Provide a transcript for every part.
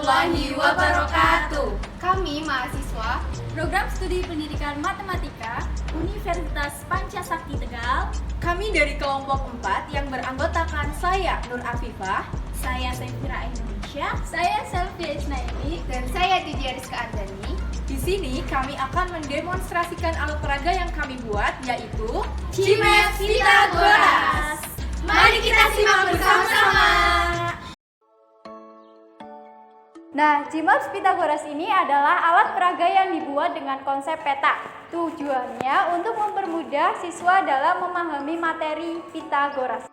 warahmatullahi wabarakatuh. Kami mahasiswa Program Studi Pendidikan Matematika Universitas Pancasakti Tegal. Kami dari kelompok 4 yang beranggotakan saya Nur Afifah, Saya Saifira Indonesia, saya Selvia Isnaini, dan saya Tidia Rizka Ardani. di sini kami akan mendemonstrasikan alat peraga yang kami buat, yaitu Cimes Pitagoras. Mari kita simak bersama-sama. Nah, Cimes Pitagoras ini adalah alat peraga yang dibuat dengan konsep peta. Tujuannya untuk mempermudah siswa dalam memahami materi Pitagoras.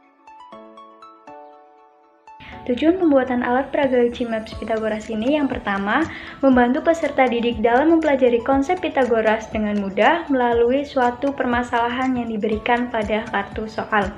Tujuan pembuatan alat peraga Cimes Pitagoras ini yang pertama, membantu peserta didik dalam mempelajari konsep Pitagoras dengan mudah melalui suatu permasalahan yang diberikan pada kartu soal.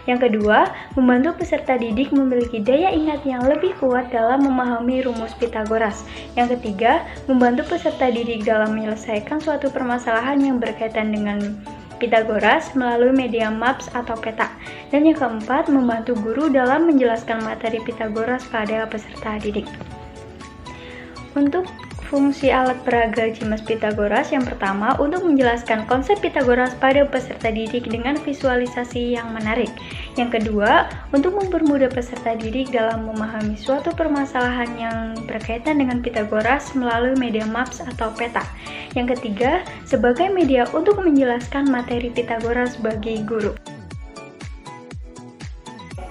Yang kedua, membantu peserta didik memiliki daya ingat yang lebih kuat dalam memahami rumus Pitagoras. Yang ketiga, membantu peserta didik dalam menyelesaikan suatu permasalahan yang berkaitan dengan Pitagoras melalui media maps atau peta. Dan yang keempat, membantu guru dalam menjelaskan materi Pitagoras pada peserta didik. Untuk fungsi alat peraga Cimes Pitagoras yang pertama, untuk menjelaskan konsep Pitagoras pada peserta didik dengan visualisasi yang menarik. Yang kedua, untuk mempermudah peserta didik dalam memahami suatu permasalahan yang berkaitan dengan Pitagoras melalui media maps atau peta. Yang ketiga, sebagai media untuk menjelaskan materi Pitagoras bagi guru.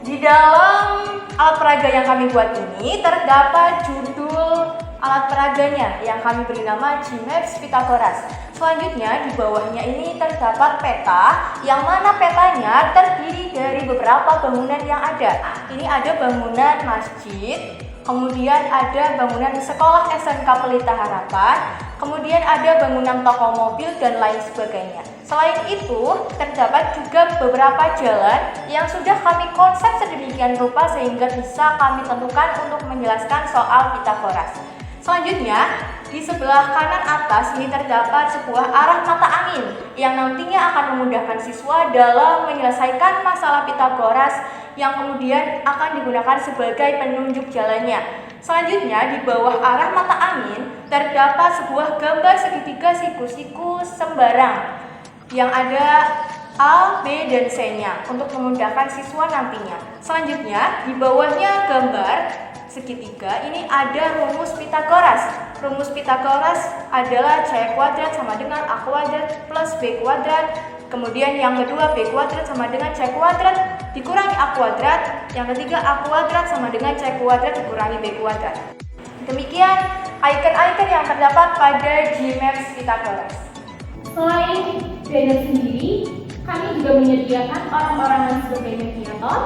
Di dalam alat peraga yang kami buat ini terdapat judul alat peraganya yang kami beri nama Cimes Pitagoras. Selanjutnya di bawahnya ini terdapat peta, yang mana petanya terdiri dari beberapa bangunan yang ada. Ini ada bangunan masjid, kemudian ada bangunan sekolah SMK Pelita Harapan, kemudian ada bangunan toko mobil dan lain sebagainya. Selain itu, terdapat juga beberapa jalan yang sudah kami konsep sedemikian rupa sehingga bisa kami tentukan untuk menjelaskan soal Pitagoras. Selanjutnya, di sebelah kanan atas ini terdapat sebuah arah mata angin yang nantinya akan memudahkan siswa dalam menyelesaikan masalah Pitagoras yang kemudian akan digunakan sebagai penunjuk jalannya. Selanjutnya, di bawah arah mata angin terdapat sebuah gambar segitiga siku-siku sembarang yang ada A, B, dan C-nya untuk memudahkan siswa nantinya. Selanjutnya, di bawahnya gambar segitiga ini ada rumus Pitagoras. Rumus Pitagoras adalah C kuadrat sama dengan A kuadrat plus B kuadrat. Kemudian yang kedua B kuadrat sama dengan C kuadrat dikurangi A kuadrat. Yang ketiga A kuadrat sama dengan C kuadrat dikurangi B kuadrat. Demikian icon-icon yang terdapat pada Cimes Pitagoras. Selain banner sendiri, kami juga menyediakan orang-orangan sebagai mediator.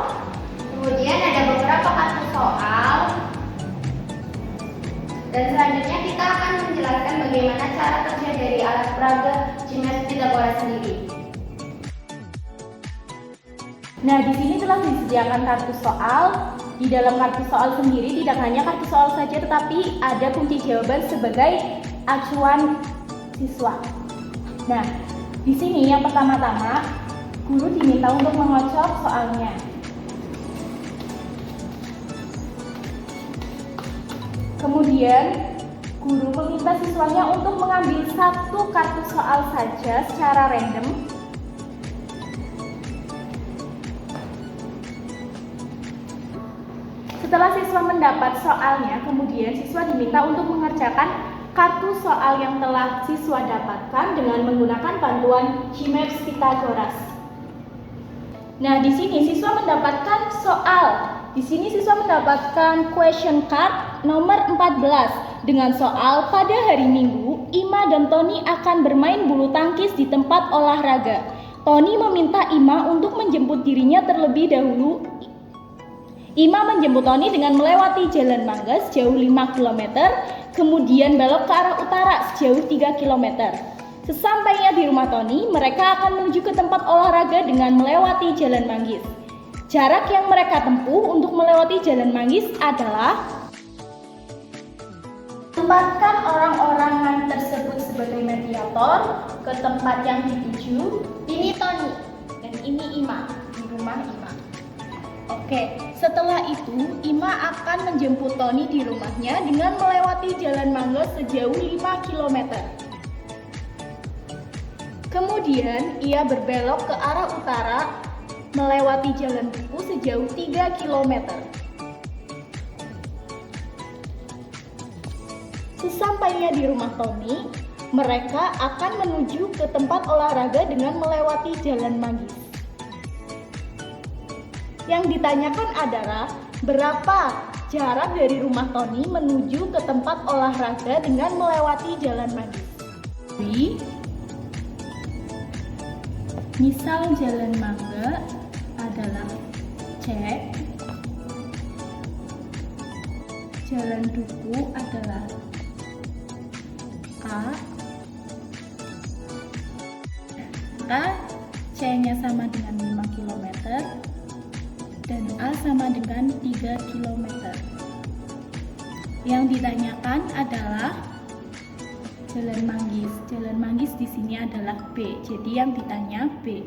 Kemudian ada beberapa kartu soal. Dan selanjutnya kita akan menjelaskan bagaimana cara kerja dari alat peraga Cimes Pitagoras sendiri. Nah, di sini telah disediakan kartu soal. Di dalam kartu soal sendiri tidak hanya kartu soal saja, tetapi ada kunci jawaban sebagai acuan siswa. Nah, di sini yang pertama-tama guru diminta untuk mengocok soalnya. Kemudian guru meminta siswanya untuk mengambil satu kartu soal saja secara random. Setelah siswa mendapat soalnya, kemudian siswa diminta untuk mengerjakan kartu soal yang telah siswa dapatkan dengan menggunakan bantuan Cimes Pitagoras. Nah, di sini siswa mendapatkan soal. Di sini siswa mendapatkan question card nomor 14 dengan soal pada hari Minggu, Ima dan Tony akan bermain bulu tangkis di tempat olahraga. Tony meminta Ima untuk menjemput dirinya terlebih dahulu. Ima menjemput Tony dengan melewati Jalan Mangga sejauh 5 km, kemudian belok ke arah utara sejauh 3 km. Sesampainya di rumah Tony, mereka akan menuju ke tempat olahraga dengan melewati Jalan Manggis. Jarak yang mereka tempuh untuk melewati Jalan Manggis adalah: tempatkan orang-orangan tersebut sebagai mediator ke tempat yang dituju. Ini Tony dan ini Ima, di rumah Ima. Oke, Setelah itu, Ima akan menjemput Tony di rumahnya dengan melewati jalan mangga sejauh 5 km. Kemudian, ia berbelok ke arah utara, melewati jalan buku sejauh 3 km. Sesampainya di rumah Tony, mereka akan menuju ke tempat olahraga dengan melewati jalan manggis. Yang ditanyakan adalah berapa jarak dari rumah Tony menuju ke tempat olahraga dengan melewati jalan manggis. Misal jalan mangga adalah C, jalan duku adalah A, maka C-nya sama dengan 5 km dan A sama dengan 3 km. Yang ditanyakan adalah jalan manggis. Jalan manggis di sini adalah B. Jadi yang ditanya B.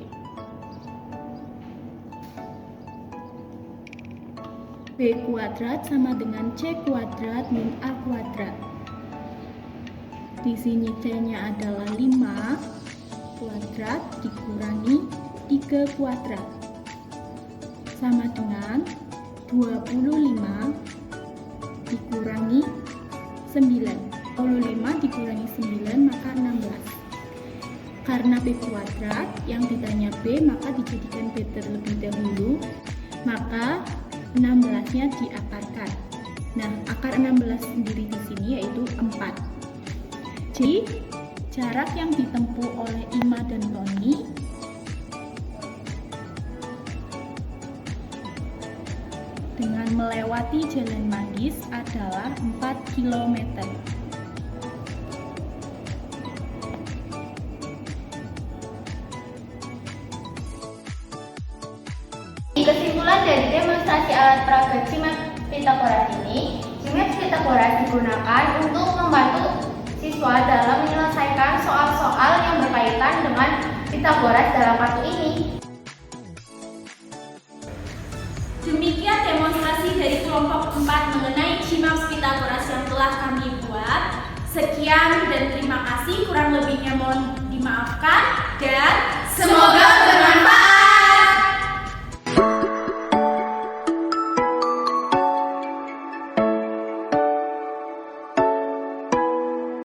B kuadrat sama dengan C kuadrat min A kuadrat. Di sini C-nya adalah 5 kuadrat dikurangi 3 kuadrat. Sama dengan 25 dikurangi 9. 25 dikurangi 9 maka 16. Karena B kuadrat yang ditanya B maka dijadikan B terlebih dahulu, maka 16-nya diakarkan. Nah, akar 16 sendiri di sini yaitu 4. Jadi, jarak yang ditempuh oleh Ima dan Tony dengan melewati jalan manggis adalah 4 km. Kesimpulan dari demonstrasi alat peraga CIMAPS Pythagoras ini, CIMAPS Pythagoras digunakan untuk membantu siswa dalam menyelesaikan soal-soal yang berkaitan dengan Pythagoras dalam kartu ini. Demikian demonstrasi dari kelompok 4 mengenai CIMAPS Pythagoras yang telah kami buat. Sekian dan terima kasih, kurang lebihnya mohon dimaafkan dan semoga bermanfaat.